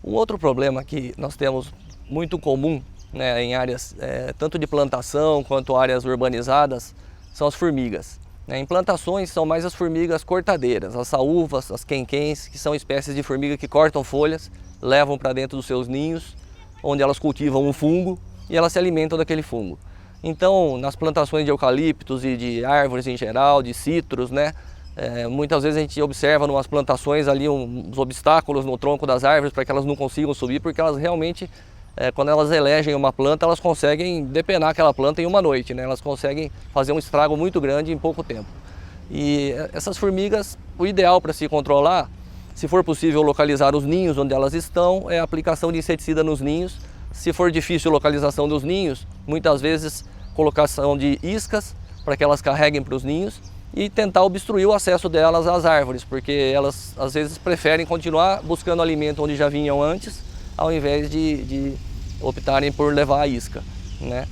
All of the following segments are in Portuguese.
Um outro problema que nós temos muito comum, né, em áreas tanto de plantação quanto áreas urbanizadas são as formigas. Em plantações são mais as formigas cortadeiras, as saúvas, as quenquens, que são espécies de formiga que cortam folhas, levam para dentro dos seus ninhos, onde elas cultivam um fungo e elas se alimentam daquele fungo. Então, nas plantações de eucaliptos e de árvores em geral, de citros, né, muitas vezes a gente observa em umas plantações ali uns obstáculos no tronco das árvores para que elas não consigam subir, porque elas realmente, quando elas elegem uma planta, elas conseguem depenar aquela planta em uma noite, né? Elas conseguem fazer um estrago muito grande em pouco tempo. E essas formigas, o ideal para se controlar, se for possível localizar os ninhos onde elas estão, é a aplicação de inseticida nos ninhos. Se for difícil a localização dos ninhos, muitas vezes colocação de iscas para que elas carreguem para os ninhos e tentar obstruir o acesso delas às árvores, porque elas às vezes preferem continuar buscando alimento onde já vinham antes, ao invés de optarem por levar a isca, né?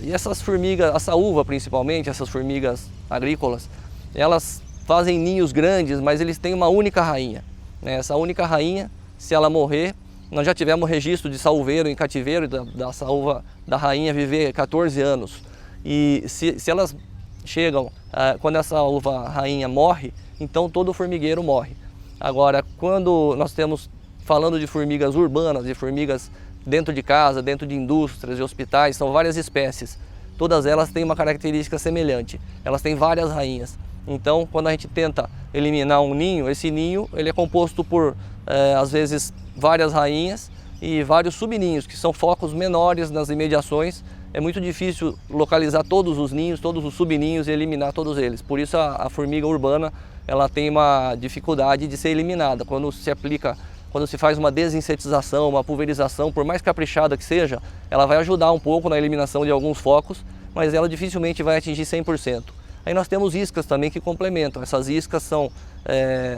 E essas formigas, a saúva principalmente, essas formigas agrícolas, elas fazem ninhos grandes, mas eles têm uma única rainha, né? Essa única rainha, se ela morrer, nós já tivemos registro de saúveiro em cativeiro da saúva da rainha viver 14 anos. E se elas chegam, quando essa saúva rainha morre, então todo o formigueiro morre. Agora, quando nós temos, falando de formigas urbanas, de formigas dentro de casa, dentro de indústrias e hospitais, são várias espécies. Todas elas têm uma característica semelhante, elas têm várias rainhas. Então, quando a gente tenta eliminar um ninho, esse ninho ele é composto por, às vezes, várias rainhas e vários subninhos, que são focos menores nas imediações. É muito difícil localizar todos os ninhos, todos os subninhos e eliminar todos eles. Por isso a formiga urbana ela tem uma dificuldade de ser eliminada. Quando se faz uma desinsetização, uma pulverização, por mais caprichada que seja, ela vai ajudar um pouco na eliminação de alguns focos, mas ela dificilmente vai atingir 100%. Aí nós temos iscas também que complementam. Essas iscas são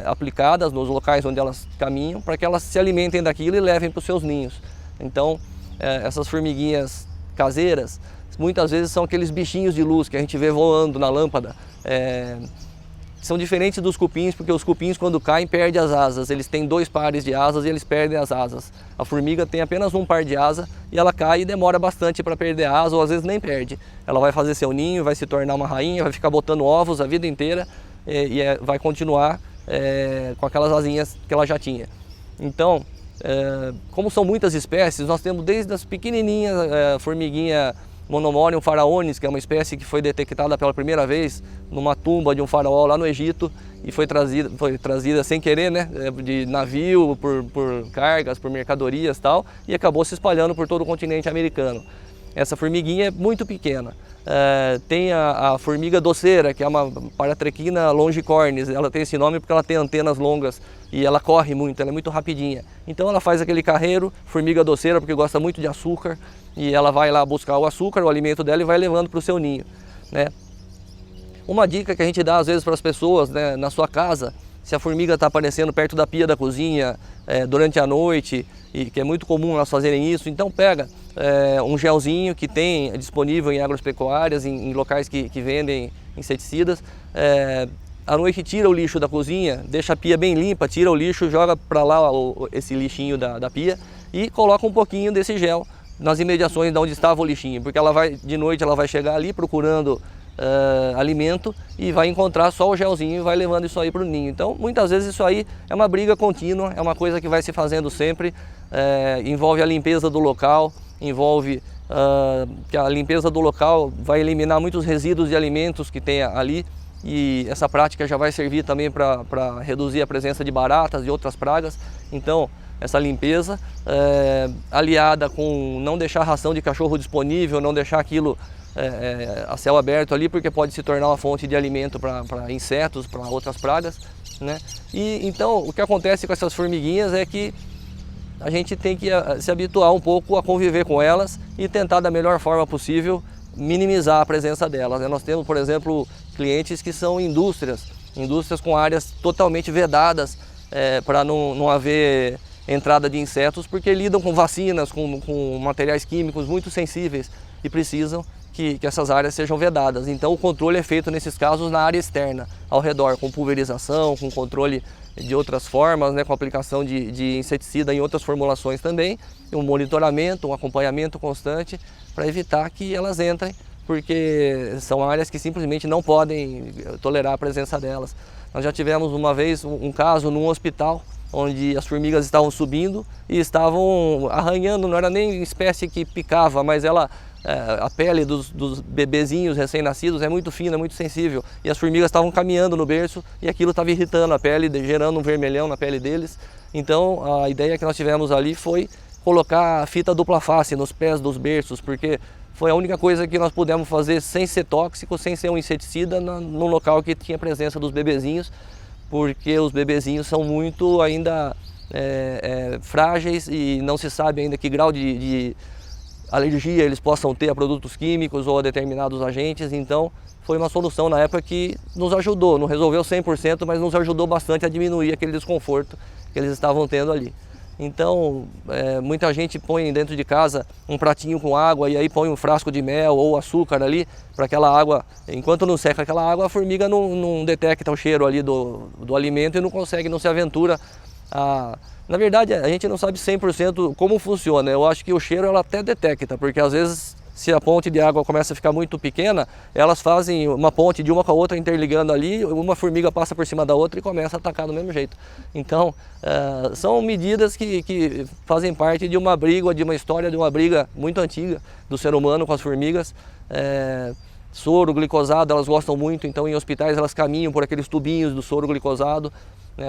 aplicadas nos locais onde elas caminham para que elas se alimentem daquilo e levem para os seus ninhos. Então, essas formiguinhas caseiras, muitas vezes são aqueles bichinhos de luz que a gente vê voando na lâmpada. São diferentes dos cupins, porque os cupins quando caem perdem as asas, eles têm 2 pares de asas e eles perdem as asas. A formiga tem apenas um par de asa e ela cai e demora bastante para perder a asa, ou às vezes nem perde. Ela vai fazer seu ninho, vai se tornar uma rainha, vai ficar botando ovos a vida inteira vai continuar com aquelas asinhas que ela já tinha. Então, como são muitas espécies, nós temos desde as pequenininhas, formiguinha Monomorium pharaonis, que é uma espécie que foi detectada pela primeira vez numa tumba de um faraó lá no Egito e foi trazida sem querer, né, de navio, por cargas, por mercadorias e tal, e acabou se espalhando por todo o continente americano. Essa formiguinha é muito pequena. Tem a formiga doceira, que é uma Paratrequina longicornis. Ela tem esse nome porque ela tem antenas longas e ela corre muito, ela é muito rapidinha. Então ela faz aquele carreiro, formiga doceira, porque gosta muito de açúcar, e ela vai lá buscar o açúcar, o alimento dela, e vai levando para o seu ninho, né? Uma dica que a gente dá às vezes para as pessoas, né, na sua casa, se a formiga está aparecendo perto da pia da cozinha durante a noite, e que é muito comum elas fazerem isso, então pega um gelzinho que tem disponível em agropecuárias, em locais que vendem inseticidas. À noite tira o lixo da cozinha, deixa a pia bem limpa, tira o lixo, joga para lá esse lixinho da pia e coloca um pouquinho desse gel nas imediações de onde estava o lixinho, porque de noite ela vai chegar ali procurando alimento e vai encontrar só o gelzinho e vai levando isso aí para o ninho. Então, muitas vezes isso aí é uma briga contínua, é uma coisa que vai se fazendo sempre, envolve a limpeza do local, envolve que a limpeza do local vai eliminar muitos resíduos de alimentos que tem ali, e essa prática já vai servir também para reduzir a presença de baratas e outras pragas. Então, essa limpeza, aliada com não deixar ração de cachorro disponível, não deixar aquilo a céu aberto ali, porque pode se tornar uma fonte de alimento para insetos, para outras pragas, né? E então o que acontece com essas formiguinhas é que a gente tem que se habituar um pouco a conviver com elas e tentar da melhor forma possível minimizar a presença delas, né? Nós temos, por exemplo, clientes que são indústrias com áreas totalmente vedadas para não haver entrada de insetos, porque lidam com vacinas, com materiais químicos muito sensíveis e precisam que essas áreas sejam vedadas. Então o controle é feito nesses casos na área externa, ao redor, com pulverização, com controle de outras formas, né, com aplicação de inseticida em outras formulações também, um monitoramento, um acompanhamento constante para evitar que elas entrem, porque são áreas que simplesmente não podem tolerar a presença delas. Nós já tivemos uma vez um caso num hospital, onde as formigas estavam subindo e estavam arranhando, não era nem espécie que picava, mas a pele dos bebezinhos recém-nascidos é muito fina, muito sensível, e as formigas estavam caminhando no berço e aquilo estava irritando a pele, gerando um vermelhão na pele deles. Então a ideia que nós tivemos ali foi colocar fita dupla face nos pés dos berços, porque foi a única coisa que nós pudemos fazer sem ser tóxico, sem ser um inseticida, num local que tinha presença dos bebezinhos, porque os bebezinhos são muito ainda frágeis e não se sabe ainda que grau de alergia eles possam ter a produtos químicos ou a determinados agentes. Então foi uma solução na época que nos ajudou, não resolveu 100%, mas nos ajudou bastante a diminuir aquele desconforto que eles estavam tendo ali. Então muita gente põe dentro de casa um pratinho com água e aí põe um frasco de mel ou açúcar ali para aquela água, enquanto não seca aquela água, a formiga não detecta o cheiro ali do alimento e não se aventura a... Na verdade, a gente não sabe 100% como funciona. Eu acho que o cheiro ela até detecta, porque às vezes se a ponte de água começa a ficar muito pequena, elas fazem uma ponte de uma com a outra interligando ali, uma formiga passa por cima da outra e começa a atacar do mesmo jeito. Então, são medidas que fazem parte de uma briga, de uma história, de uma briga muito antiga do ser humano com as formigas. Soro glicosado, elas gostam muito, então em hospitais elas caminham por aqueles tubinhos do soro glicosado.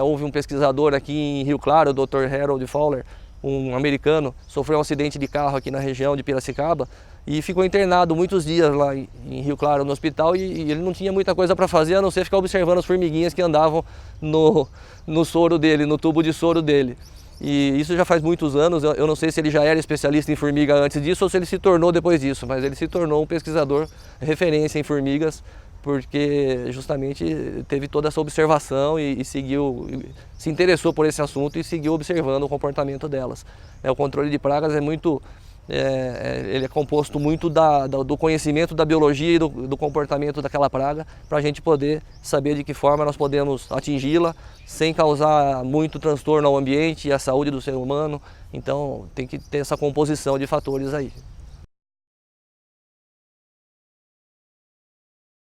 Houve um pesquisador aqui em Rio Claro, o Dr. Harold Fowler, um americano, sofreu um acidente de carro aqui na região de Piracicaba e ficou internado muitos dias lá em Rio Claro, no hospital, e ele não tinha muita coisa para fazer a não ser ficar observando as formiguinhas que andavam no soro dele, no tubo de soro dele. E isso já faz muitos anos. Eu não sei se ele já era especialista em formiga antes disso ou se ele se tornou depois disso, mas ele se tornou um pesquisador referência em formigas, porque justamente teve toda essa observação e se interessou por esse assunto e seguiu observando o comportamento delas. O controle de pragas ele é composto muito do conhecimento da biologia e do comportamento daquela praga, para a gente poder saber de que forma nós podemos atingi-la sem causar muito transtorno ao ambiente e à saúde do ser humano. Então tem que ter essa composição de fatores aí.